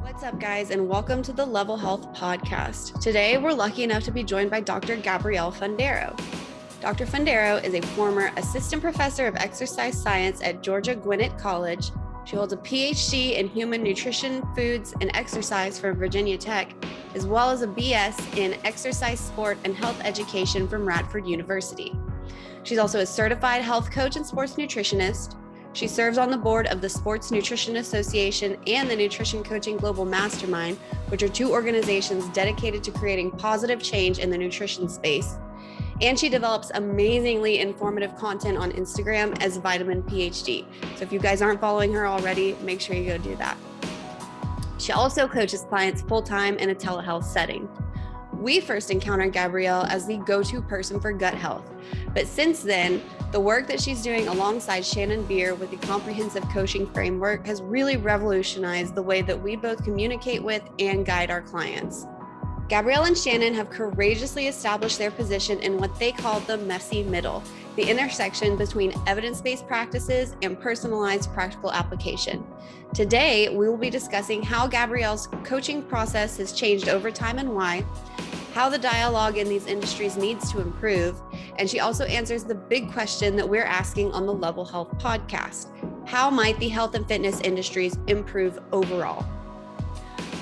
What's up, guys, and welcome to the Level Health Podcast. Today, we're lucky enough to be joined by Dr. Gabrielle Fundaro. Dr. Fundaro is a former assistant professor of exercise science at Georgia Gwinnett College. She holds a PhD in human nutrition, foods, and exercise from Virginia Tech, as well as a BS in exercise, sport, and health education from Radford University. She's also a certified health coach and sports nutritionist. She serves on the board of the Sports Nutrition Association and the Nutrition Coaching Global Mastermind, which are two organizations dedicated to creating positive change in the nutrition space. And she develops amazingly informative content on Instagram as Vitamin PhD. So if you guys aren't following her already, make sure you go do that. She also coaches clients full-time in a telehealth setting. We first encountered Gabrielle as the go-to person for gut health. But since then, the work that she's doing alongside Shannon Beer with the Comprehensive Coaching Framework has really revolutionized the way that we both communicate with and guide our clients. Gabrielle and Shannon have courageously established their position in what they call the messy middle, the intersection between evidence-based practices and personalized practical application. Today, we will be discussing how Gabrielle's coaching process has changed over time and why, how the dialogue in these industries needs to improve, and she also answers the big question that we're asking on the Level Health podcast. How might the health and fitness industries improve overall?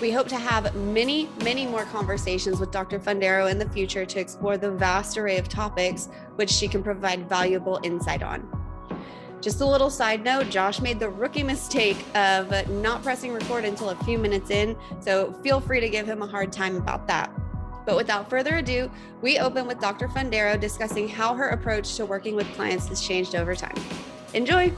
We hope to have many more conversations with Dr. Fundaro in the future to explore the vast array of topics which she can provide valuable insight on. Just a little side note, Josh made the rookie mistake of not pressing record until a few minutes in, so feel free to give him a hard time about that. But without further ado, we open with Dr. Fundaro discussing how her approach to working with clients has changed over time. Enjoy.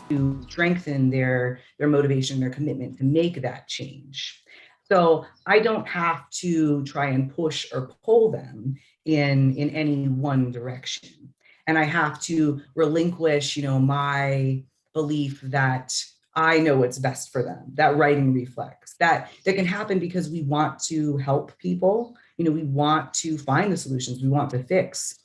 To strengthen their motivation, their commitment to make that change. So I don't have to try and push or pull them in any one direction. And I have to relinquish, my belief that I know what's best for them, that writing reflex, that can happen because we want to help people. We want to find the solutions, we want to fix.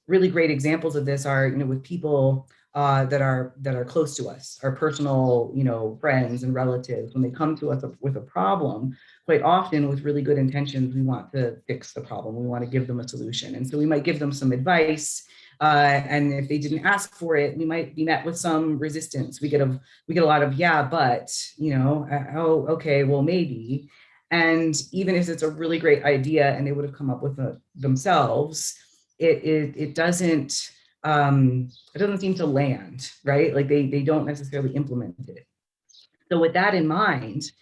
Really great examples of this are, with people that are close to us, our personal, friends and relatives. When they come to us with a problem, quite often with really good intentions, we want to fix the problem. We want to give them a solution. And so we might give them some advice. And if they didn't ask for it, we might be met with some resistance. We get a lot of, yeah, but, oh, okay, well, maybe. And even if it's a really great idea and they would have come up with it themselves, it doesn't seem to land, right? Like they don't necessarily implement it. So with that in mind,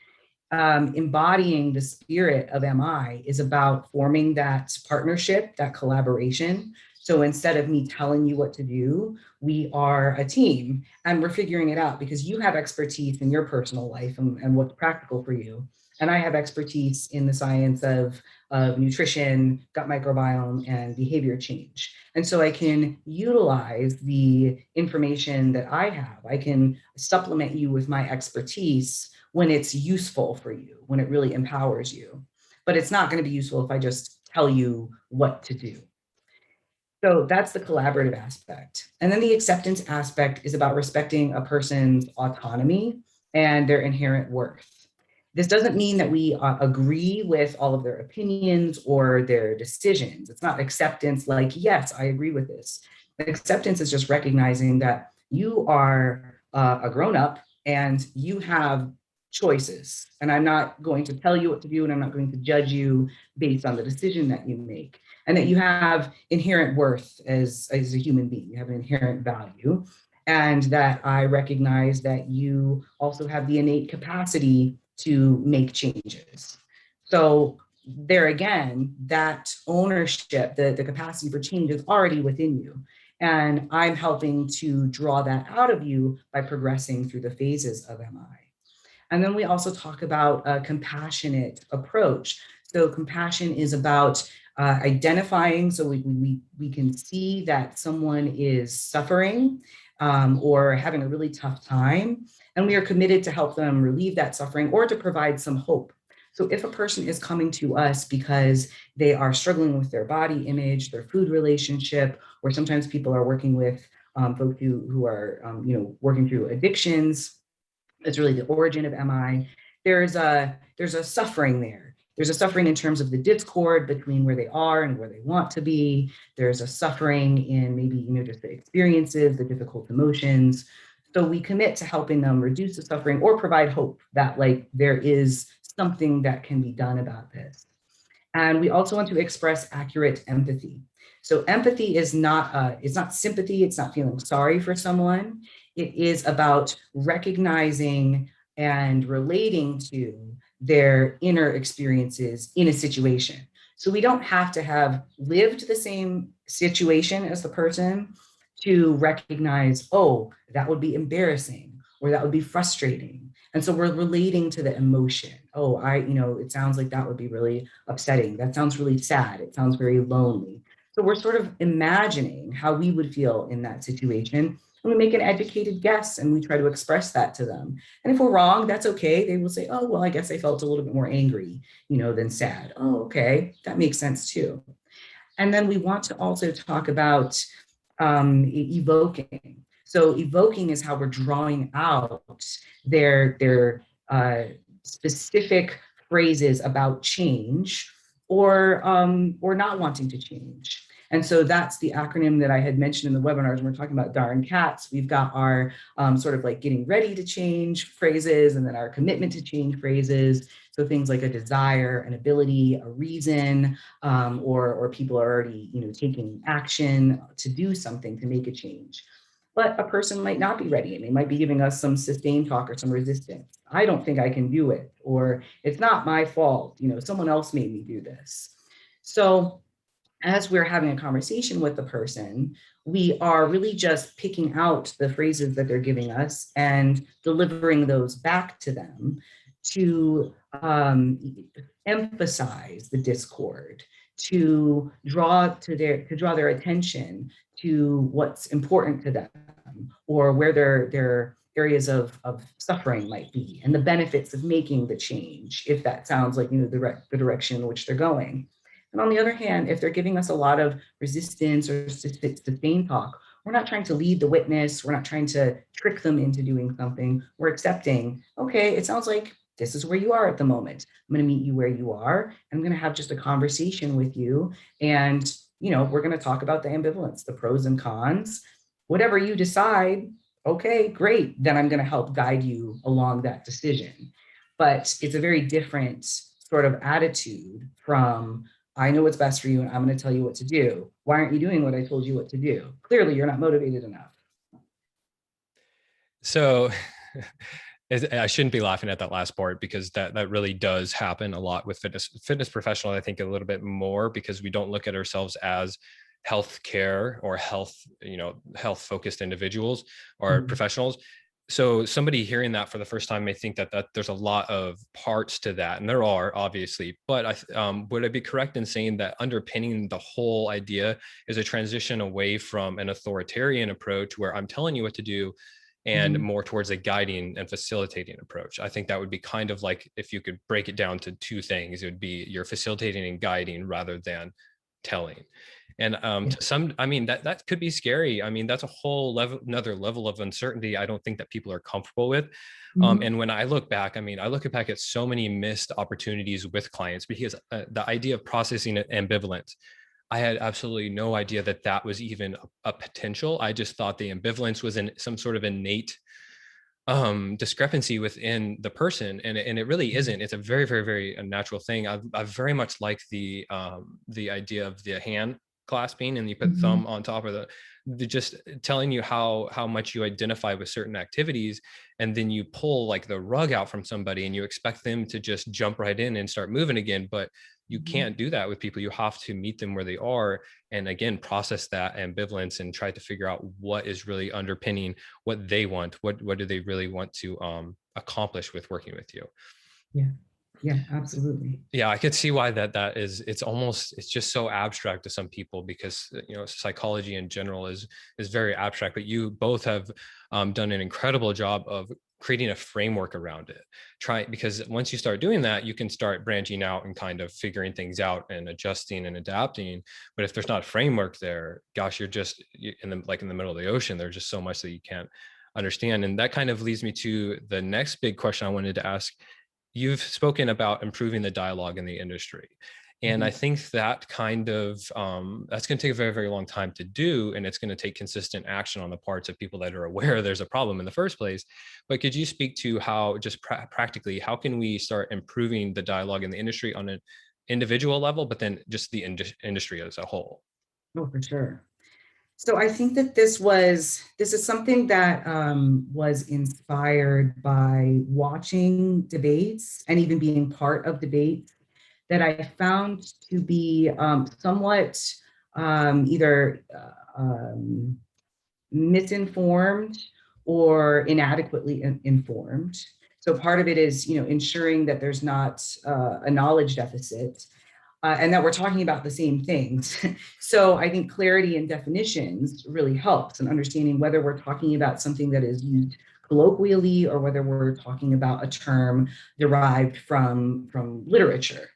embodying the spirit of MI is about forming that partnership, that collaboration. So instead of me telling you what to do, we are a team and we're figuring it out because you have expertise in your personal life and what's practical for you. And I have expertise in the science of nutrition, gut microbiome, and behavior change. And so I can utilize the information that I have. I can supplement you with my expertise when it's useful for you, when it really empowers you. But it's not going to be useful if I just tell you what to do. So that's the collaborative aspect. And then the acceptance aspect is about respecting a person's autonomy and their inherent worth. This doesn't mean that we agree with all of their opinions or their decisions. It's not acceptance like, yes, I agree with this. Acceptance is just recognizing that you are a grown-up and you have choices. And I'm not going to tell you what to do, and I'm not going to judge you based on the decision that you make. And that you have inherent worth as a human being. You have an inherent value. And that I recognize that you also have the innate capacity to make changes. So there again, that ownership, the capacity for change is already within you. And I'm helping to draw that out of you by progressing through the phases of MI. And then we also talk about a compassionate approach. So compassion is about identifying, so we can see that someone is suffering or having a really tough time, and we are committed to help them relieve that suffering or to provide some hope. So if a person is coming to us because they are struggling with their body image, their food relationship, or sometimes people are working with folks who are working through addictions, that's really the origin of MI. there's a suffering there. There's a suffering in terms of the discord between where they are and where they want to be. There's a suffering in maybe, just the experiences, the difficult emotions. So we commit to helping them reduce the suffering or provide hope that like there is something that can be done about this. And we also want to express accurate empathy. So empathy is not it's not sympathy, it's not feeling sorry for someone. It is about recognizing and relating to their inner experiences in a situation. So we don't have to have lived the same situation as the person to recognize, oh, that would be embarrassing or that would be frustrating. And so we're relating to the emotion. Oh, it sounds like that would be really upsetting. That sounds really sad. It sounds very lonely. So we're sort of imagining how we would feel in that situation. And we make an educated guess and we try to express that to them. And if we're wrong, that's okay. They will say, oh, well, I guess I felt a little bit more angry, than sad. Oh, okay. That makes sense too. And then we want to also talk about evoking. So evoking is how we're drawing out their specific phrases about change or not wanting to change. And so that's the acronym that I had mentioned in the webinars when we're talking about DAR and CATS. We've got our sort of like getting ready to change phrases, and then our commitment to change phrases. So things like a desire, an ability, a reason, or people are already taking action to do something to make a change. But a person might not be ready, and they might be giving us some sustained talk or some resistance. I don't think I can do it, or it's not my fault. Someone else made me do this. So as we're having a conversation with the person, we are really just picking out the phrases that they're giving us and delivering those back to them to emphasize the discord, to draw their attention to what's important to them, or where their areas of suffering might be, and the benefits of making the change, if that sounds like the direction in which they're going. And on the other hand, if they're giving us a lot of resistance or sustained talk, we're not trying to lead the witness. We're not trying to trick them into doing something. We're accepting, okay, it sounds like this is where you are at the moment. I'm going to meet you where you are. And I'm going to have just a conversation with you. And, we're going to talk about the ambivalence, the pros and cons. Whatever you decide, okay, great. Then I'm going to help guide you along that decision. But it's a very different sort of attitude from, I know what's best for you and I'm going to tell you what to do. Why aren't you doing what I told you what to do? Clearly, you're not motivated enough. So I shouldn't be laughing at that last part, because that really does happen a lot with fitness professional. I think a little bit more because we don't look at ourselves as healthcare or health focused individuals or professionals. So somebody hearing that for the first time may think that there's a lot of parts to that, and there are, obviously. But would I be correct in saying that underpinning the whole idea is a transition away from an authoritarian approach where I'm telling you what to do, and more towards a guiding and facilitating approach? I think that would be kind of like, if you could break it down to two things, it would be you're facilitating and guiding rather than telling. And that could be scary. I mean, that's a whole another level of uncertainty I don't think that people are comfortable with. And when I look back, I look back at so many missed opportunities with clients, because the idea of processing ambivalence, I had absolutely no idea that was even a potential. I just thought the ambivalence was in some sort of innate discrepancy within the person, and it really isn't. It's a very, very, very natural thing. I very much like the idea of the hand clasping, and you put thumb on top of the just telling you how much you identify with certain activities, and then you pull like the rug out from somebody and you expect them to just jump right in and start moving again. But you can't do that with people. You have to meet them where they are, and again, process that ambivalence and try to figure out what is really underpinning what they want. What do they really want to accomplish with working with you? Yeah, absolutely. Yeah, I could see why that is. It's just so abstract to some people, because psychology in general is very abstract. But you both have done an incredible job of creating a framework around it. Because once you start doing that, you can start branching out and kind of figuring things out and adjusting and adapting. But if there's not a framework there, gosh, you're just in the middle of the ocean. There's just so much that you can't understand. And that kind of leads me to the next big question I wanted to ask. you've spoken about improving the dialogue in the industry. And I think that kind of that's going to take a very, very long time to do. And it's going to take consistent action on the parts of people that are aware there's a problem in the first place. But could you speak to how, just practically, how can we start improving the dialogue in the industry on an individual level, but then just the industry as a whole? Oh, for sure. So I think that this is something that was inspired by watching debates and even being part of debates that I found to be somewhat either misinformed or inadequately informed. So part of it is, ensuring that there's not a knowledge deficit, and that we're talking about the same things. So I think clarity in definitions really helps in understanding whether we're talking about something that is used colloquially or whether we're talking about a term derived from literature.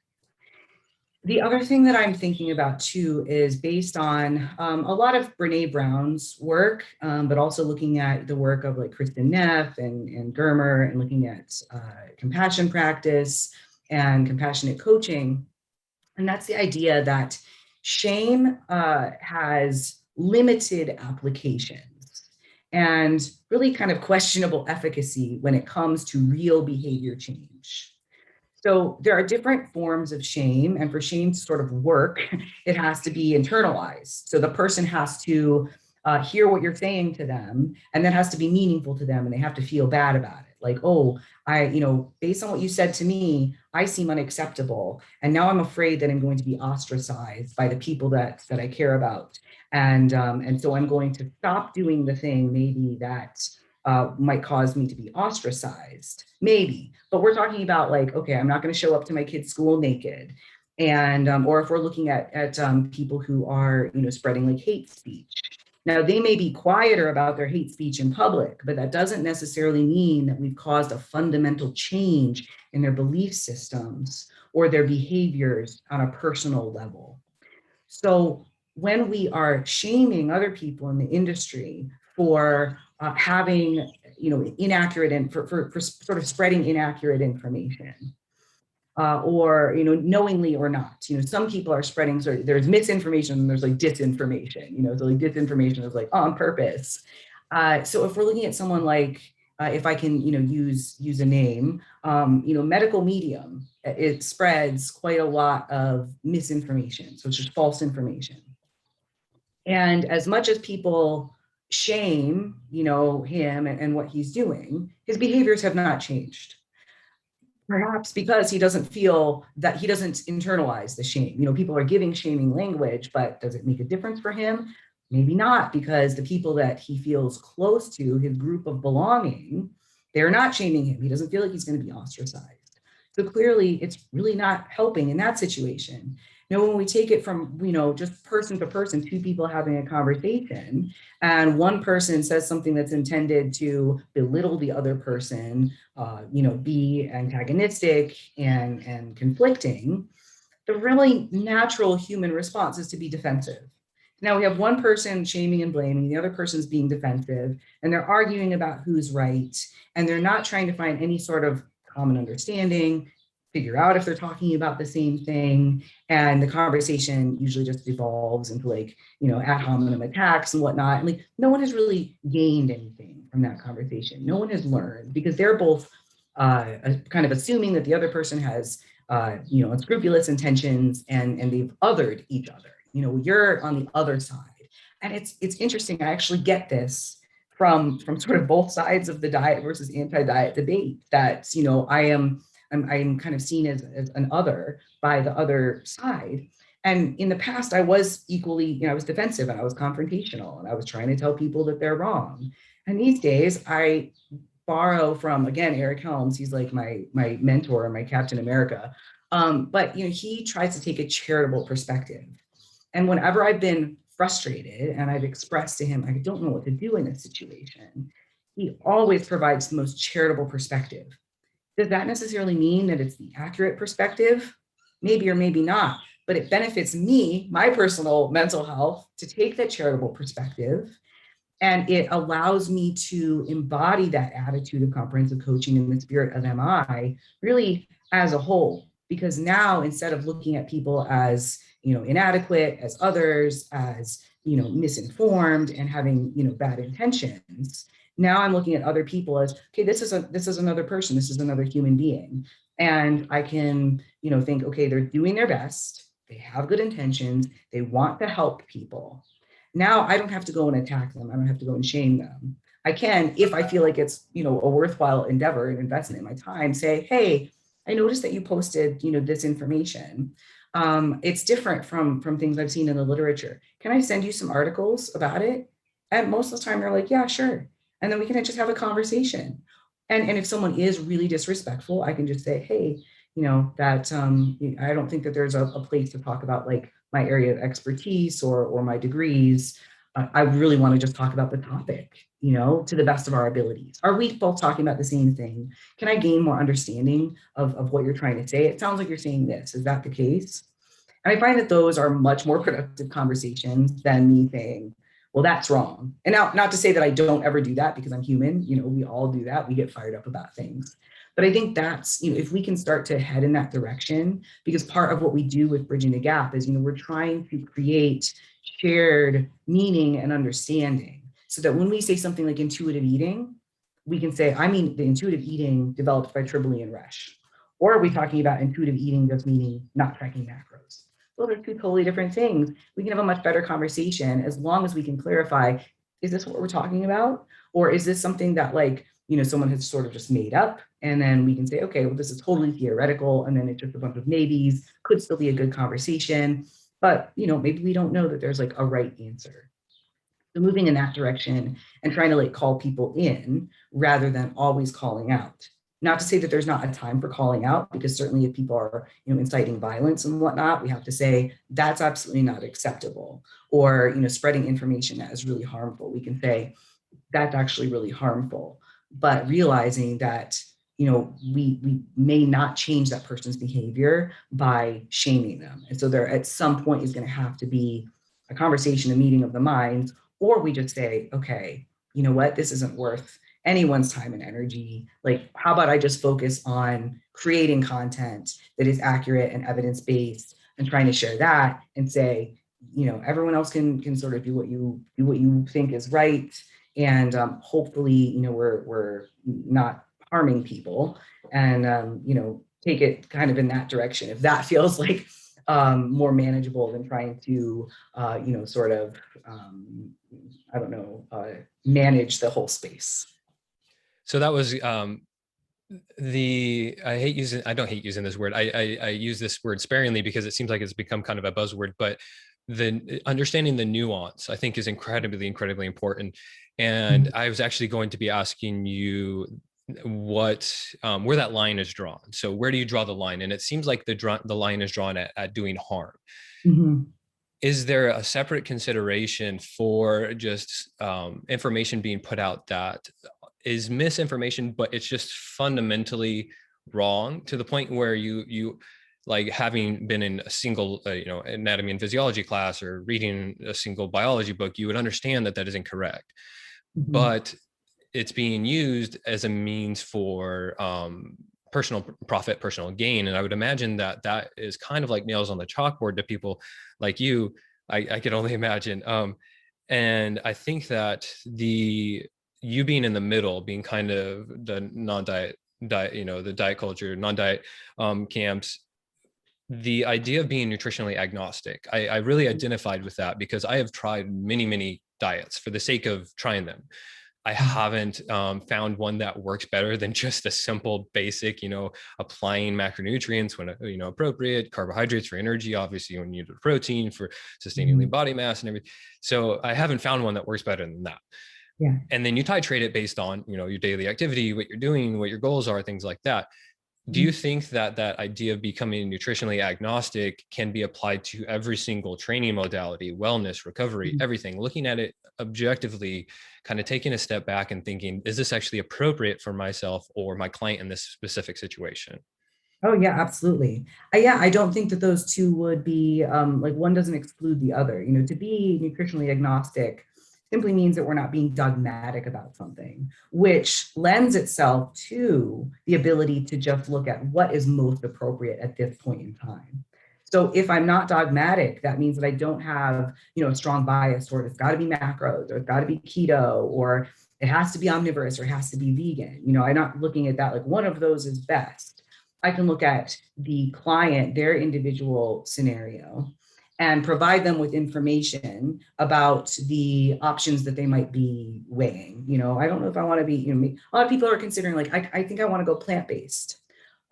The other thing that I'm thinking about too is based on a lot of Brene Brown's work, but also looking at the work of like Kristin Neff and Germer, and looking at compassion practice and compassionate coaching. And that's the idea that shame has limited applications and really kind of questionable efficacy when it comes to real behavior change. So there are different forms of shame, and for shame to sort of work, it has to be internalized. So the person has to hear what you're saying to them, and that has to be meaningful to them, and they have to feel bad about it. Like, oh, based on what you said to me, I seem unacceptable, and now I'm afraid that I'm going to be ostracized by the people that I care about, and so I'm going to stop doing the thing maybe that might cause me to be ostracized, maybe. But we're talking about like, okay, I'm not going to show up to my kid's school naked, and or if we're looking at people who are spreading like hate speech. Now, they may be quieter about their hate speech in public, but that doesn't necessarily mean that we've caused a fundamental change in their belief systems or their behaviors on a personal level. So when we are shaming other people in the industry for having, inaccurate and for sort of spreading inaccurate information, or knowingly or not, some people are spreading. So there's misinformation and there's like disinformation. So like disinformation is like on purpose. So if we're looking at someone like, if I can use a name, Medical Medium, it spreads quite a lot of misinformation. So it's just false information. And as much as people shame, him and what he's doing, his behaviors have not changed. Perhaps because he doesn't feel that he doesn't internalize the shame. People are giving shaming language, but does it make a difference for him? Maybe not, because the people that he feels close to, his group of belonging, they're not shaming him. He doesn't feel like he's going to be ostracized. So clearly, it's really not helping in that situation. When we take it from, just person to person, two people having a conversation, and one person says something that's intended to belittle the other person, be antagonistic and conflicting, the really natural human response is to be defensive. Now we have one person shaming and blaming, the other person's being defensive, and they're arguing about who's right, and they're not trying to find any sort of common understanding, figure out if they're talking about the same thing. And the conversation usually just devolves into like, ad hominem attacks and whatnot. And like, no one has really gained anything from that conversation. No one has learned, because they're both kind of assuming that the other person has, unscrupulous intentions, and they've othered each other. You're on the other side. And it's interesting. I actually get this from sort of both sides of the diet versus anti-diet debate, that, I'm kind of seen as an other by the other side. And in the past, I was equally, I was defensive and I was confrontational and I was trying to tell people that they're wrong. And these days I borrow from, again, Eric Helms. He's like my mentor, my Captain America. But, he tries to take a charitable perspective. And whenever I've been frustrated and I've expressed to him, I don't know what to do in this situation, he always provides the most charitable perspective. Does that necessarily mean that it's the accurate perspective? Maybe or maybe not, but it benefits me, my personal mental health, to take that charitable perspective And it allows me to embody that attitude of comprehensive coaching in the spirit of MI really as a whole. Because now, instead of looking at people as, inadequate, as others, as, misinformed and having, bad intentions, now I'm looking at other people as, okay, this is another person, this is another human being. And I can, think, okay, they're doing their best, they have good intentions, they want to help people. Now I don't have to go and attack them. I don't have to go and shame them. I can, if I feel like it's, a worthwhile endeavor and investment in my time, say, hey, I noticed that you posted, this information. It's different from things I've seen in the literature. Can I send you some articles about it? And most of the time they're like, yeah, sure. And then we can just have a conversation. And if someone is really disrespectful, I can just say, hey, that I don't think that there's a place to talk about like my area of expertise or my degrees. I really want to just talk about the topic, to the best of our abilities. Are we both talking about the same thing? Can I gain more understanding of what you're trying to say? It sounds like you're saying this. Is that the case? And I find that those are much more productive conversations than me saying, well, that's wrong. And now, not to say that I don't ever do that, because I'm human, we all do that. We get fired up about things. But I think that's, if we can start to head in that direction, because part of what we do with Bridging the Gap is, we're trying to create shared meaning and understanding so that when we say something like intuitive eating, we can say, I mean, the intuitive eating developed by Tribole and Resch. Or are we talking about intuitive eating just meaning not tracking macros? Those are two totally different things. We can have a much better conversation as long as we can clarify, is this what we're talking about? Or is this something that like, someone has sort of just made up? And then we can say, okay, well, this is totally theoretical. And then it's just a bunch of maybes, could still be a good conversation. But, maybe we don't know that there's like a right answer. So moving in that direction and trying to like call people in rather than always calling out. Not to say that there's not a time for calling out, because certainly if people are, inciting violence and whatnot, we have to say that's absolutely not acceptable. Or, spreading information that is really harmful, we can say that's actually really harmful. But realizing that, we may not change that person's behavior by shaming them. And so there at some point is going to have to be a conversation, a meeting of the minds, or we just say, okay, you know what, this isn't worth anyone's time and energy. Like, how about I just focus on creating content that is accurate and evidence-based and trying to share that and say, everyone else can sort of do what you think is right. And hopefully, we're not harming people and, take it kind of in that direction. If that feels like more manageable than trying to, sort of, I don't know, manage the whole space. So that was I don't hate using this word. I use this word sparingly because it seems like it's become kind of a buzzword, but the understanding the nuance, I think, is incredibly important. And I was actually going to be asking you what where that line is drawn. So where do you draw the line? And it seems like the line is drawn at doing harm. Mm-hmm. Is there a separate consideration for just information being put out that is misinformation, but it's just fundamentally wrong to the point where you like, having been in a single anatomy and physiology class or reading a single biology book, you would understand that is incorrect. Mm-hmm. But it's being used as a means for personal profit, personal gain. And I would imagine that is kind of like nails on the chalkboard to people like you. I can only imagine. And I think that you being in the middle, being kind of the non-diet, the diet culture, non-diet camps, the idea of being nutritionally agnostic, I really identified with that because I have tried many diets for the sake of trying them. I haven't found one that works better than just a simple basic, applying macronutrients when, appropriate, carbohydrates for energy, obviously when you need protein for sustaining lean body mass and everything. So I haven't found one that works better than that. Yeah. And then you titrate it based on, your daily activity, what you're doing, what your goals are, things like that. Do you think that idea of becoming nutritionally agnostic can be applied to every single training modality, wellness, recovery, everything, looking at it objectively, kind of taking a step back and thinking, is this actually appropriate for myself or my client in this specific situation? Oh yeah, absolutely. I don't think that those two would be like one doesn't exclude the other. To be nutritionally agnostic simply means that we're not being dogmatic about something, which lends itself to the ability to just look at what is most appropriate at this point in time. So if I'm not dogmatic, that means that I don't have, a strong bias toward it's got to be macros or it's got to be keto or it has to be omnivorous or it has to be vegan. I'm not looking at that like one of those is best. I can look at the client, their individual scenario, and provide them with information about the options that they might be weighing. I don't know if I want to be, a lot of people are considering like, I think I want to go plant-based.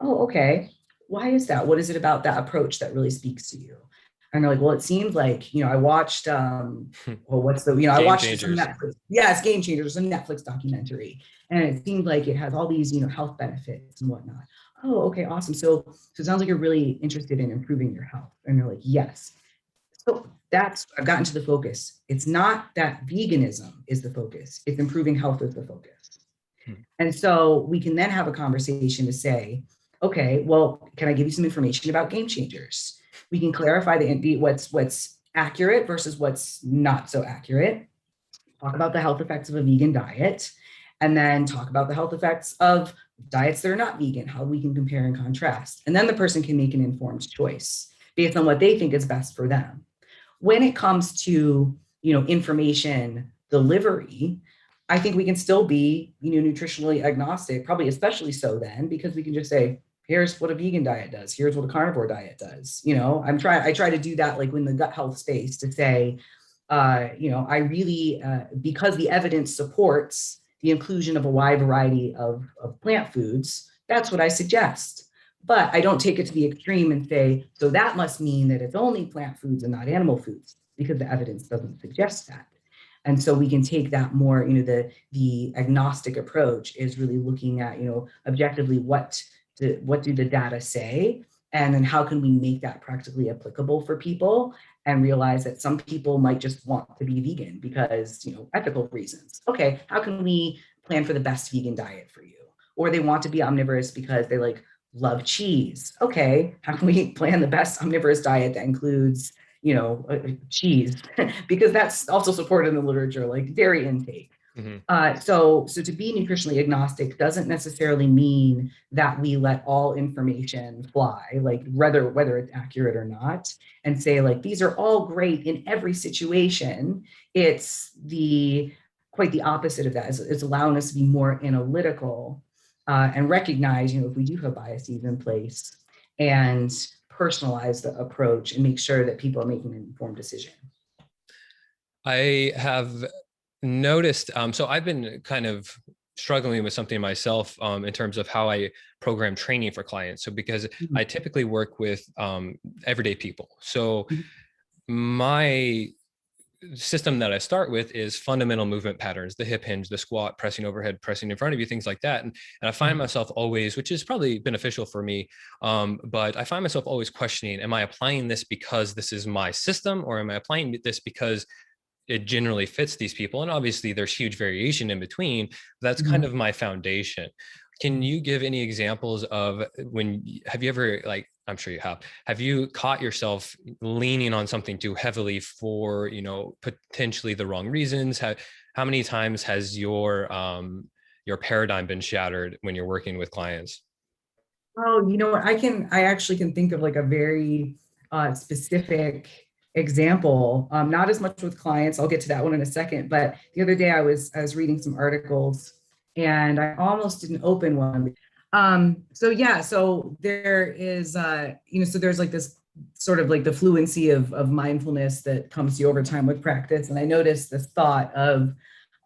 Oh, okay. Why is that? What is it about that approach that really speaks to you? And they're like, well, it seems like, I watched, what's the, I Game watched Changers. some Netflix. Yeah, it's Game Changers, a Netflix documentary. And it seemed like it has all these, health benefits and whatnot. Oh, okay, awesome. So it sounds like you're really interested in improving your health. And they're like, yes. So I've gotten to the focus. It's not that veganism is the focus. It's improving health is the focus. And so we can then have a conversation to say, okay, well, can I give you some information about Game Changers? We can clarify what's accurate versus what's not so accurate. Talk about the health effects of a vegan diet, and then talk about the health effects of diets that are not vegan, how we can compare and contrast. And then the person can make an informed choice based on what they think is best for them. When it comes to, information delivery, I think we can still be, nutritionally agnostic, probably especially so then, because we can just say, here's what a vegan diet does. Here's what a carnivore diet does. I try to do that like in the gut health space to say, I really, because the evidence supports the inclusion of a wide variety of plant foods, that's what I suggest. But I don't take it to the extreme and say, so that must mean that it's only plant foods and not animal foods, because the evidence doesn't suggest that. And so we can take that more, the agnostic approach is really looking at, objectively what do the data say, and then how can we make that practically applicable for people and realize that some people might just want to be vegan because, ethical reasons. Okay, how can we plan for the best vegan diet for you? Or they want to be omnivorous because they love cheese. Okay, how can we plan the best omnivorous diet that includes, cheese? Because that's also supported in the literature, like dairy intake. Mm-hmm. So to be nutritionally agnostic doesn't necessarily mean that we let all information fly, like whether it's accurate or not, and say like these are all great in every situation. It's quite the opposite of that. It's allowing us to be more analytical and recognize, if we do have biases in place, and personalize the approach and make sure that people are making an informed decision. I have noticed, so I've been kind of struggling with something myself in terms of how I program training for clients. So because I typically work with everyday people. So my system that I start with is fundamental movement patterns, the hip hinge, the squat, pressing overhead, pressing in front of you, things like that. And I find myself always, which is probably beneficial for me, but I find myself always questioning, am I applying this because this is my system, or am I applying this because it generally fits these people? And obviously there's huge variation in between. That's kind of my foundation. Can you give any examples of have you ever, I'm sure you have you caught yourself leaning on something too heavily for, potentially the wrong reasons? How many times has your paradigm been shattered when you're working with clients? Oh, you know what? I actually can think of like a very specific example, not as much with clients. I'll get to that one in a second. But the other day I was reading some articles and I almost didn't open one. So there is, so there's like this sort of like the fluency of mindfulness that comes to you over time with practice. And I noticed this thought of,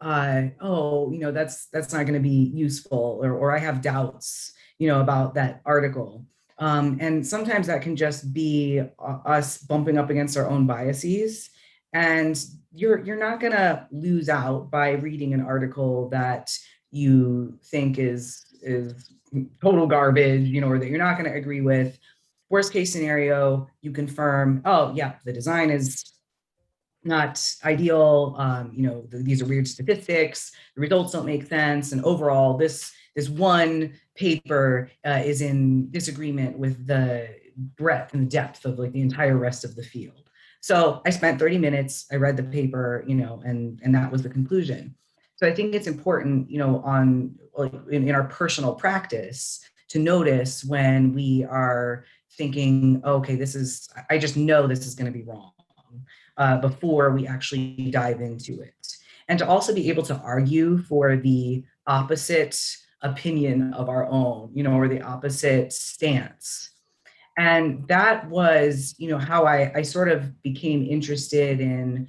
that's not going to be useful, or I have doubts, about that article. And sometimes that can just be us bumping up against our own biases. And you're not going to lose out by reading an article that you think is total garbage, or that you're not going to agree with. Worst case scenario, you confirm, oh yeah, the design is not ideal. These are weird statistics. The results don't make sense. And overall, this one paper is in disagreement with the breadth and depth of like the entire rest of the field. So I spent 30 minutes, I read the paper, and that was the conclusion. So I think it's important, in our personal practice to notice when we are thinking, okay, I just know this is going to be wrong, before we actually dive into it. And to also be able to argue for the opposite opinion of our own, or the opposite stance. And that was, how I sort of became interested in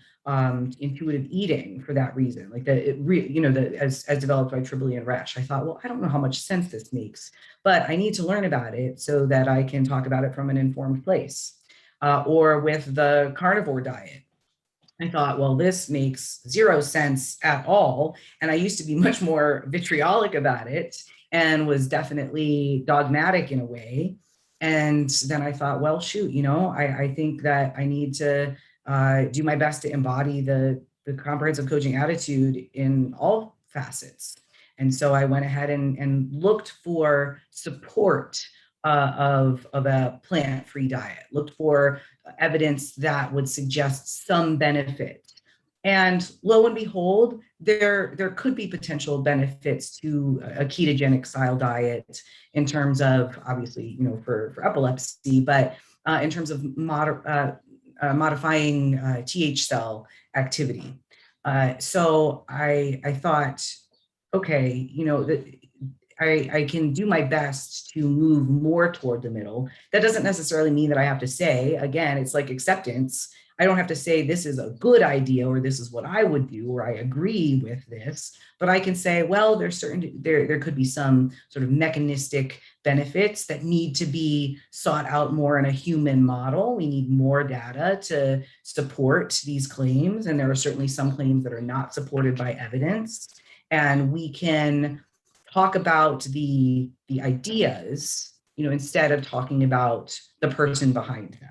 intuitive eating for that reason. Like as developed by Tribole and Resch. I thought, well, I don't know how much sense this makes, but I need to learn about it so that I can talk about it from an informed place. Or with the carnivore diet, I thought, well, this makes zero sense at all. And I used to be much more vitriolic about it and was definitely dogmatic in a way. And then I thought, well, shoot, I think that I need to do my best to embody the comprehensive coaching attitude in all facets. And so I went ahead and looked for support of a plant-free diet, looked for evidence that would suggest some benefit. And lo and behold, there could be potential benefits to a ketogenic style diet in terms of, obviously, for epilepsy, but in terms of modifying TH cell activity. So I thought, okay, I can do my best to move more toward the middle. That doesn't necessarily mean that I have to say, again, it's like acceptance. I don't have to say this is a good idea or this is what I would do or I agree with this, but I can say, well, there could be some sort of mechanistic benefits that need to be sought out more in a human model. We need more data to support these claims. And there are certainly some claims that are not supported by evidence. And we can talk about the ideas, instead of talking about the person behind them.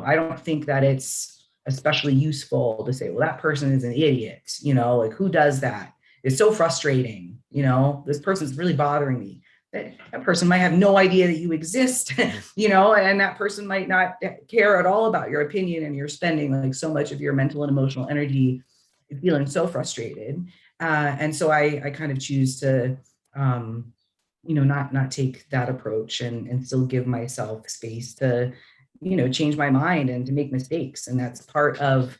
I don't think that it's especially useful to say, well, that person is an idiot, like who does that? It's so frustrating, this person's really bothering me. That person might have no idea that you exist, and that person might not care at all about your opinion, and you're spending like so much of your mental and emotional energy feeling so frustrated. And so I kind of choose to, not take that approach and still give myself space to, change my mind and to make mistakes. And that's part of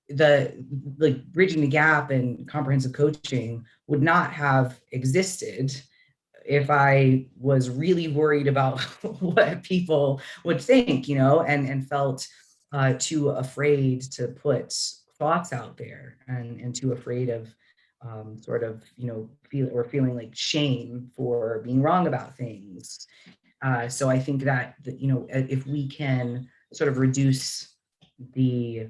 the bridging the gap and comprehensive coaching would not have existed if I was really worried about what people would think, and felt too afraid to put thoughts out there and too afraid of feeling like shame for being wrong about things. So I think that, if we can sort of reduce the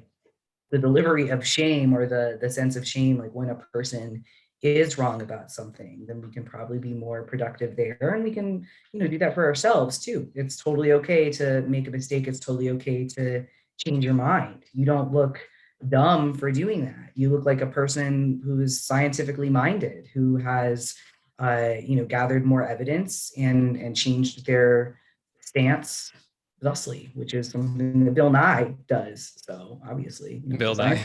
delivery of shame or the sense of shame, like when a person is wrong about something, then we can probably be more productive there. And we can, do that for ourselves too. It's totally okay to make a mistake. It's totally okay to change your mind. You don't look dumb for doing that. You look like a person who's scientifically minded, who has, gathered more evidence and changed their stance thusly, which is something that Bill Nye does. So obviously, Bill Nye.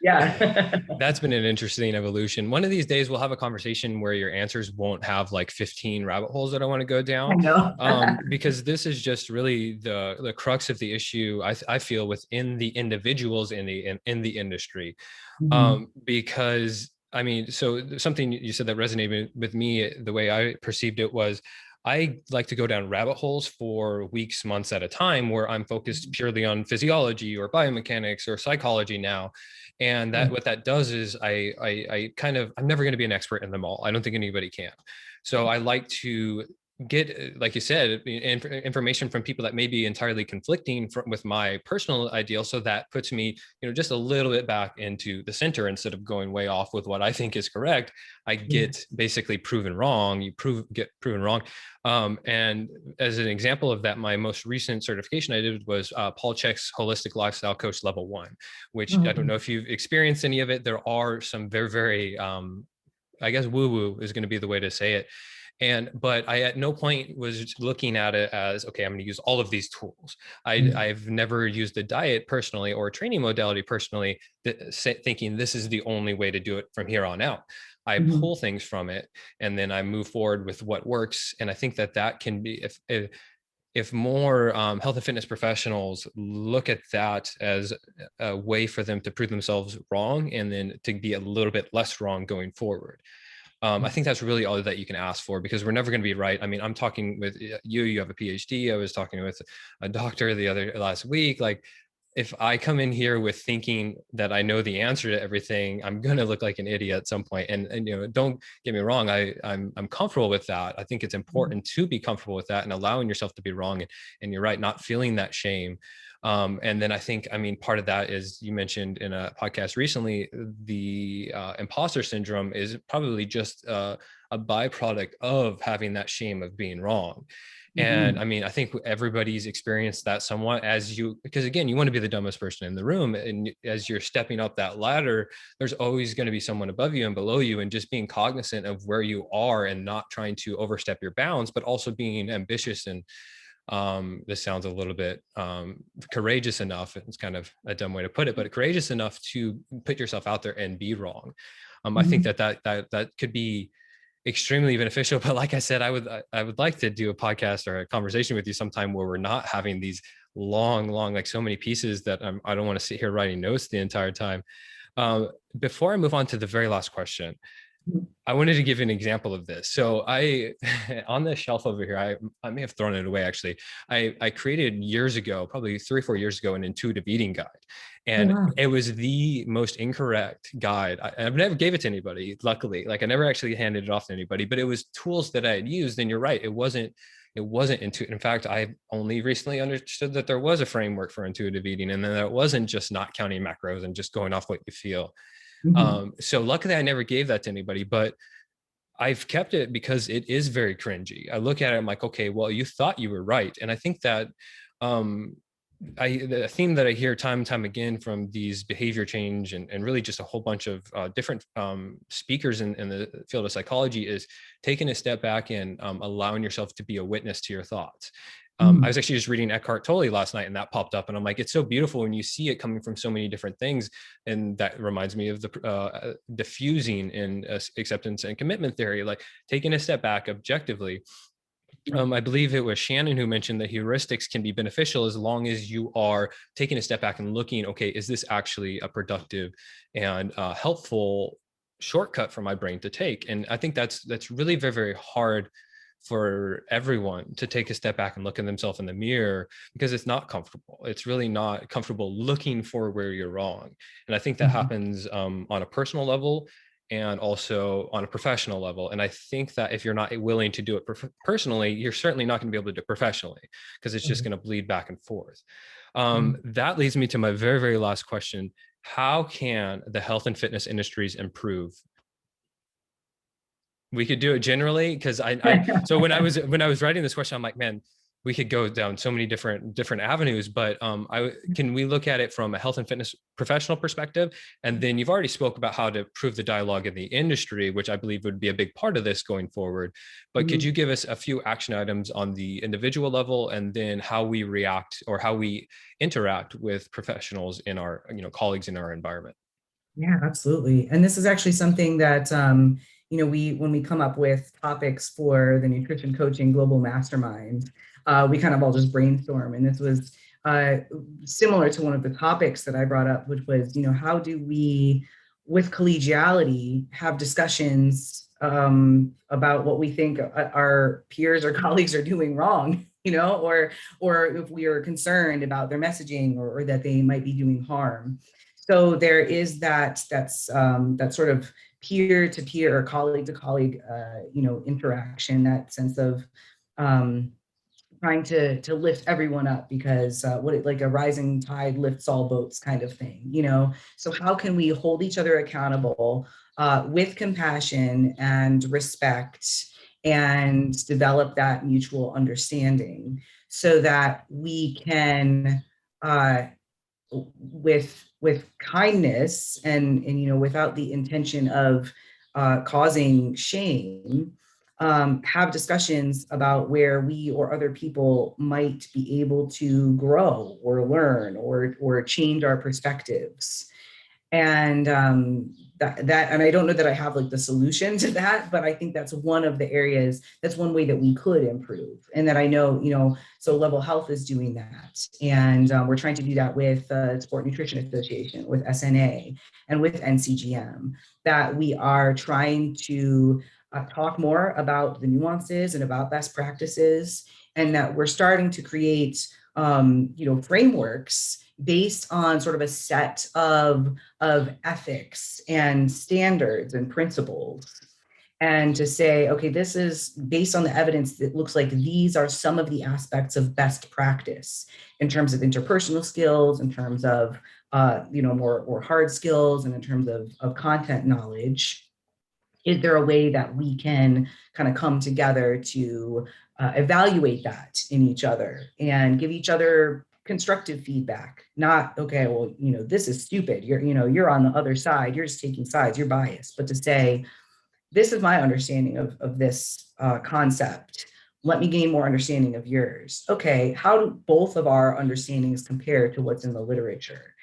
Yeah. That's been an interesting evolution. One of these days we'll have a conversation where your answers won't have like 15 rabbit holes that I want to go down. I know. Because this is just really the crux of the issue, I feel, within the individuals in the industry. Mm-hmm. Because I mean, so something you said that resonated with me, the way I perceived it was, I like to go down rabbit holes for weeks, months at a time, where I'm focused purely on physiology or biomechanics or psychology now. And that what that does is I'm never going to be an expert in them all. I don't think anybody can. So I like to get, like you said, information from people that may be entirely conflicting with my personal ideal. So that puts me, just a little bit back into the center instead of going way off with what I think is correct. I get basically proven wrong. Get proven wrong. And as an example of that, my most recent certification I did was Paul Chek's Holistic Lifestyle Coach Level 1, which I don't know if you've experienced any of it. There are some very, very, I guess woo-woo is going to be the way to say it. But I at no point was looking at it as, okay, I'm going to use all of these tools. I've never used a diet personally or a training modality personally thinking this is the only way to do it from here on out. I pull things from it and then I move forward with what works. And I think that can be, if more health and fitness professionals look at that as a way for them to prove themselves wrong and then to be a little bit less wrong going forward. I think that's really all that you can ask for, because we're never going to be right. I mean, I'm talking with you have a PhD. I was talking with a doctor last week. Like, if I come in here with thinking that I know the answer to everything, I'm going to look like an idiot at some point. And don't get me wrong. I'm comfortable with that. I think it's important to be comfortable with that and allowing yourself to be wrong. And you're right, not feeling that shame. And then I think, part of that is, you mentioned in a podcast recently, the imposter syndrome is probably just a byproduct of having that shame of being wrong. And I think everybody's experienced that somewhat, because again, you want to be the dumbest person in the room. And as you're stepping up that ladder, there's always going to be someone above you and below you, and just being cognizant of where you are and not trying to overstep your bounds, but also being ambitious. And this sounds a little bit courageous enough. It's kind of a dumb way to put it, but courageous enough to put yourself out there and be wrong. I think that could be extremely beneficial. But like I said, I would like to do a podcast or a conversation with you sometime where we're not having these long, like so many pieces that I don't want to sit here writing notes the entire time. Before I move on to the very last question, I wanted to give an example of this. So on the shelf over here, I may have thrown it away actually. I created years ago, probably 3 or 4 years ago, an intuitive eating guide. And it was the most incorrect guide. I've never gave it to anybody, luckily. Like, I never actually handed it off to anybody, but it was tools that I had used. And you're right, it wasn't intuitive. In fact, I only recently understood that there was a framework for intuitive eating, and then that it wasn't just not counting macros and just going off what you feel. So luckily I never gave that to anybody, but I've kept it because it is very cringy. I look at it, I'm like, okay, well, you thought you were right. And I think that the theme that I hear time and time again from these behavior change and really just a whole bunch of different speakers in the field of psychology is taking a step back and allowing yourself to be a witness to your thoughts. I was actually just reading Eckhart Tolle last night, and that popped up, and I'm like, it's so beautiful when you see it coming from so many different things. And that reminds me of the diffusing in acceptance and commitment theory, like taking a step back objectively. I believe it was Shannon who mentioned that heuristics can be beneficial as long as you are taking a step back and looking, okay, is this actually a productive and helpful shortcut for my brain to take? And I think that's really very, very hard for everyone to take a step back and look at themselves in the mirror, because it's not comfortable. It's really not comfortable looking for where you're wrong. And I think that happens on a personal level and also on a professional level. And I think that if you're not willing to do it personally, you're certainly not going to be able to do it professionally, because it's just going to bleed back and forth. That leads me to my very, very last question. How can the health and fitness industries improve? We could do it generally, because so when I was writing this question, I'm like, man, we could go down so many different avenues, but can we look at it from a health and fitness professional perspective? And then you've already spoke about how to improve the dialogue in the industry, which I believe would be a big part of this going forward. But could you give us a few action items on the individual level, and then how we react or how we interact with professionals in our, colleagues in our environment? Yeah, absolutely. And this is actually something that, when we come up with topics for the Nutrition Coaching Global Mastermind, we kind of all just brainstorm. And this was similar to one of the topics that I brought up, which was, how do we, with collegiality, have discussions about what we think our peers or colleagues are doing wrong, or if we are concerned about their messaging or that they might be doing harm. So there is that sort of peer-to-peer or colleague-to-colleague, interaction, that sense of trying to lift everyone up, because like a rising tide lifts all boats kind of thing, So how can we hold each other accountable with compassion and respect, and develop that mutual understanding, so that we can, with kindness and without the intention of causing shame, have discussions about where we or other people might be able to grow or learn or change our perspectives. And and I don't know that I have like the solution to that, but I think that's one of the areas, that's one way that we could improve. And that I know, so Level Health is doing that. And we're trying to do that with Sport Nutrition Association, with SNA, and with NCGM, that we are trying to talk more about the nuances and about best practices, and that we're starting to create frameworks based on sort of a set of ethics and standards and principles, and to say, okay, this is based on the evidence that looks like these are some of the aspects of best practice in terms of interpersonal skills, in terms of more hard skills, and in terms of content knowledge. Is there a way that we can kind of come together to evaluate that in each other and give each other constructive feedback? Not, okay, well, this is stupid. You're on the other side. You're just taking sides. You're biased. But to say, this is my understanding of this concept. Let me gain more understanding of yours. Okay, how do both of our understandings compare to what's in the literature?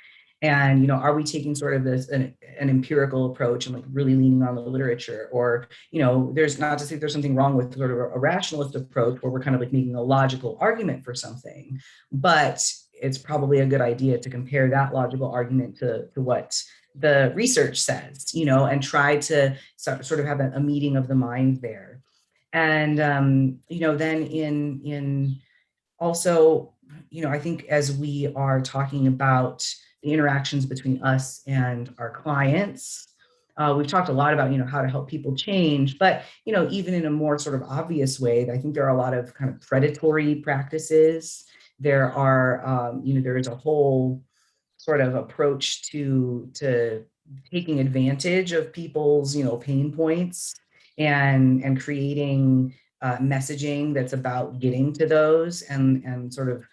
And are we taking sort of this an empirical approach and like really leaning on the literature? Or there's, not to say there's something wrong with sort of a rationalist approach where we're kind of like making a logical argument for something, but it's probably a good idea to compare that logical argument to what the research says, and try to sort of have a meeting of the mind there. And then in also, I think as we are talking about the interactions between us and our clients, we've talked a lot about, how to help people change, but, even in a more sort of obvious way, I think there are a lot of kind of predatory practices. There are, there is a whole sort of approach to taking advantage of people's, pain points and creating messaging that's about getting to those, and sort of,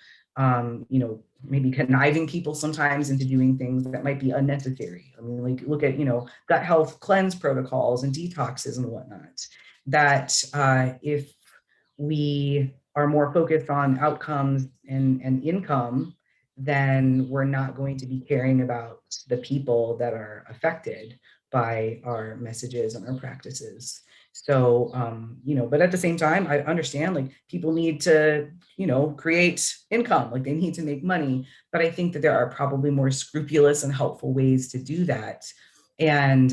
maybe conniving people sometimes into doing things that might be unnecessary. I mean, like look at, gut health cleanse protocols and detoxes and whatnot, that if we are more focused on outcomes and income, then we're not going to be caring about the people that are affected by our messages and our practices. So, but at the same time, I understand like people need to, create income, like they need to make money. But I think that there are probably more scrupulous and helpful ways to do that. And,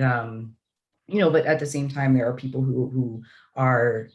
but at the same time, there are people who are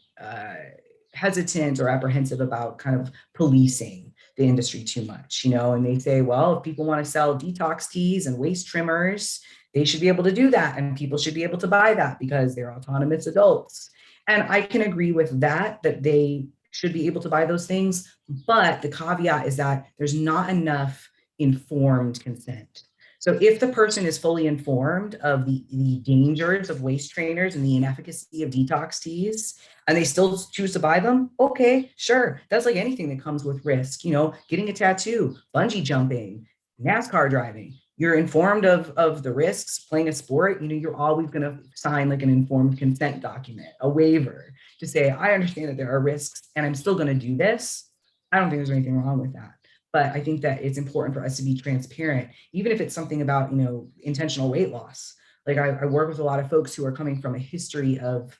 hesitant or apprehensive about kind of policing the industry too much, and they say, well, if people want to sell detox teas and waist trimmers, they should be able to do that. And people should be able to buy that because they're autonomous adults. And I can agree with that they should be able to buy those things. But the caveat is that there's not enough informed consent. So if the person is fully informed of the dangers of waist trainers and the inefficacy of detox teas, and they still choose to buy them, okay, sure. That's like anything that comes with risk, getting a tattoo, bungee jumping, NASCAR driving. You're informed of the risks, playing a sport, you're always going to sign like an informed consent document, a waiver to say, I understand that there are risks and I'm still going to do this. I don't think there's anything wrong with that. But I think that it's important for us to be transparent, even if it's something about, intentional weight loss. Like I work with a lot of folks who are coming from a history of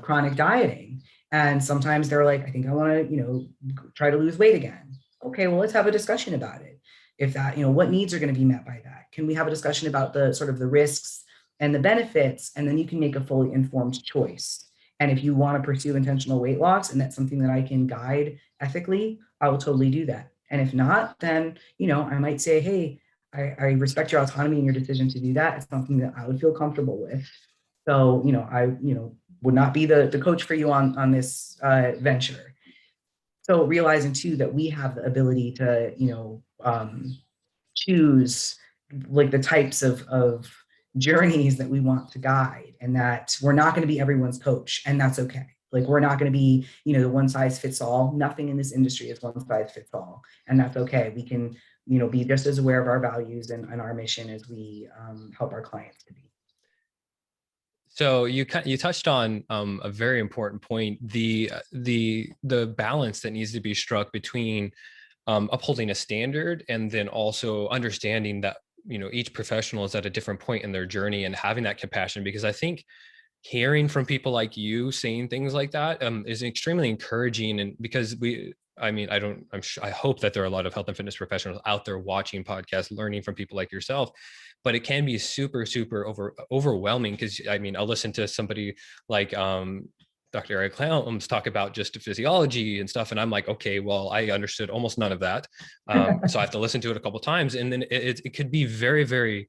chronic dieting. And sometimes they're like, I think I want to, try to lose weight again. Okay, well, let's have a discussion about it. If that, what needs are going to be met by that? Can we have a discussion about the sort of the risks and the benefits? And then you can make a fully informed choice. And if you want to pursue intentional weight loss, and that's something that I can guide ethically, I will totally do that. And if not, then, I might say, hey, I respect your autonomy and your decision to do that. It's something that I would feel comfortable with. So, I, would not be the coach for you on this venture. So realizing too, that we have the ability to, choose like the types of journeys that we want to guide, and that we're not going to be everyone's coach, and that's okay. Like we're not going to be, the one size fits all. Nothing in this industry is one size fits all, and that's okay. We can, be just as aware of our values and our mission as we help our clients to be. So you touched on a very important point, the balance that needs to be struck between upholding a standard and then also understanding that each professional is at a different point in their journey and having that compassion. Because I think hearing from people like you saying things like that is extremely encouraging, and because I mean, I hope that there are a lot of health and fitness professionals out there watching podcasts, learning from people like yourself, but it can be super, super overwhelming. Because I mean, I'll listen to somebody like Dr. Eric Helms talk about just physiology and stuff, and I'm like, okay, well, I understood almost none of that, so I have to listen to it a couple of times, and then it could be very, very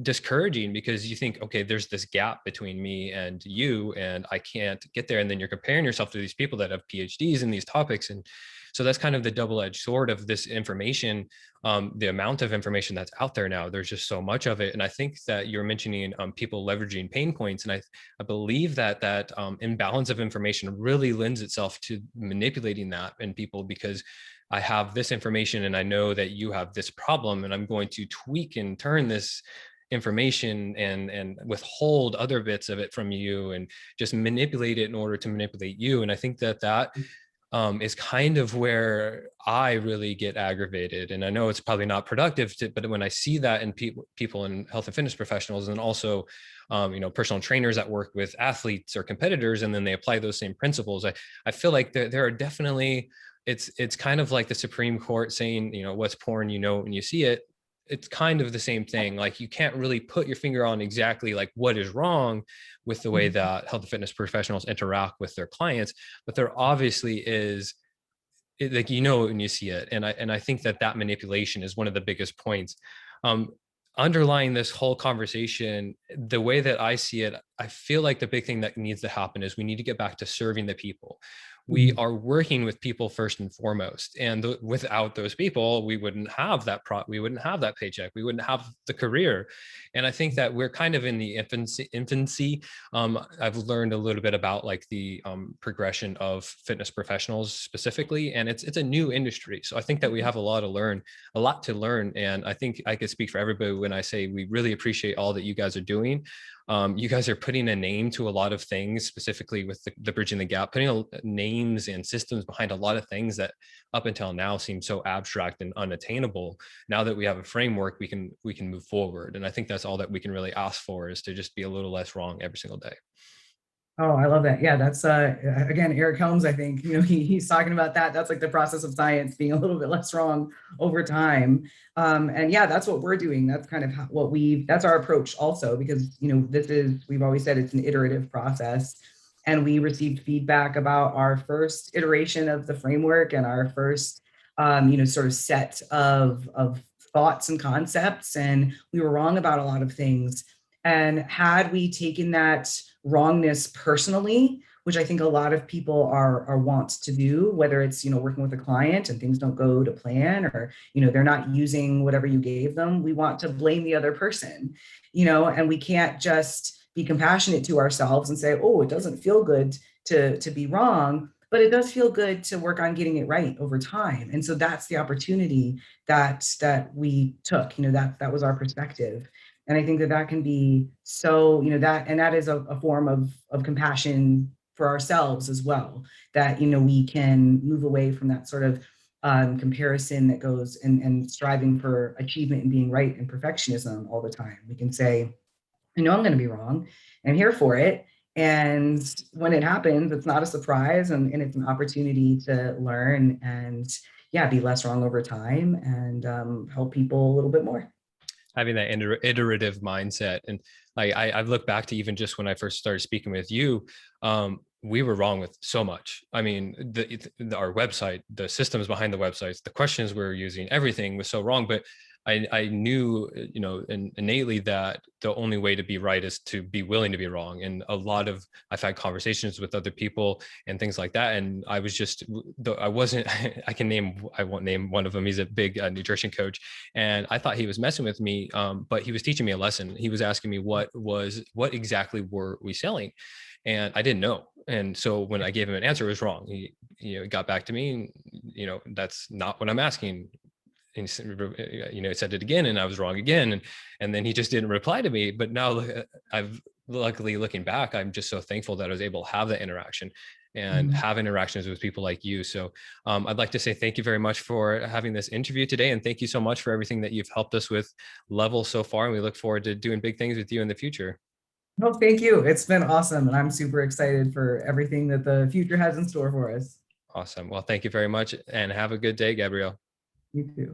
discouraging, because you think, okay, there's this gap between me and you, and I can't get there. And then you're comparing yourself to these people that have PhDs in these topics. And so that's kind of the double-edged sword of this information, the amount of information that's out there now. There's just so much of it. And I think that you're mentioning people leveraging pain points. And I believe that imbalance of information really lends itself to manipulating that in people, because I have this information and I know that you have this problem, and I'm going to tweak and turn this information and withhold other bits of it from you and just manipulate it in order to manipulate you. And I think that is kind of where I really get aggravated. And I know it's probably not productive, but when I see that in people in health and fitness professionals, and also personal trainers that work with athletes or competitors, and then they apply those same principles, I feel like there are definitely, it's kind of like the Supreme Court saying, what's porn, when you see it. It's kind of the same thing. Like, you can't really put your finger on exactly like what is wrong with the way that health and fitness professionals interact with their clients, but there obviously is, like, when you see it. And I think that manipulation is one of the biggest points. Underlying this whole conversation, the way that I see it, I feel like the big thing that needs to happen is we need to get back to serving the people. We are working with people first and foremost, and without those people, we wouldn't have we wouldn't have that paycheck, we wouldn't have the career. And I think that we're kind of in the infancy. I've learned a little bit about like the progression of fitness professionals specifically, and it's a new industry. So I think that we have a lot to learn. And I think I could speak for everybody when I say we really appreciate all that you guys are doing. You guys are putting a name to a lot of things, specifically with the Bridging the Gap, putting names and systems behind a lot of things that up until now seem so abstract and unattainable. Now that we have a framework, we can move forward. And I think that's all that we can really ask for, is to just be a little less wrong every single day. Oh, I love that. Yeah, that's again, Eric Helms, I think, he's talking about that. That's like the process of science being a little bit less wrong over time. And yeah, that's what we're doing. That's kind of that's our approach also, because, we've always said it's an iterative process. And we received feedback about our first iteration of the framework and our first, sort of set of thoughts and concepts. And we were wrong about a lot of things. And had we taken that wrongness personally, which I think a lot of people are wont to do, whether it's, working with a client and things don't go to plan, or, they're not using whatever you gave them, we want to blame the other person, and we can't just be compassionate to ourselves and say, oh, it doesn't feel good to be wrong, but it does feel good to work on getting it right over time. And so that's the opportunity that we took, that was our perspective. And I think that can be so, that is a form of compassion for ourselves as well, that, we can move away from that sort of comparison that goes and striving for achievement and being right and perfectionism all the time. We can say, I'm going to be wrong. I'm here for it. And when it happens, it's not a surprise, and it's an opportunity to learn and be less wrong over time, and help people a little bit more. Having that iterative mindset. And I've looked back to even just when I first started speaking with you, we were wrong with so much. I mean, our website, the systems behind the websites, the questions we were using, everything was so wrong. But I knew, innately that the only way to be right is to be willing to be wrong. And I've had conversations with other people and things like that. And I was just, I won't name one of them. He's a big nutrition coach. And I thought he was messing with me, but he was teaching me a lesson. He was asking me what exactly were we selling? And I didn't know. And so when I gave him an answer, it was wrong. He got back to me and, that's not what I'm asking. And he said it again, and I was wrong again. And then he just didn't reply to me. But now I've luckily looking back, I'm just so thankful that I was able to have that interaction and have interactions with people like you. So I'd like to say thank you very much for having this interview today. And thank you so much for everything that you've helped us with Level so far. And we look forward to doing big things with you in the future. No, thank you. It's been awesome. And I'm super excited for everything that the future has in store for us. Awesome. Well, thank you very much and have a good day, Gabrielle. You too.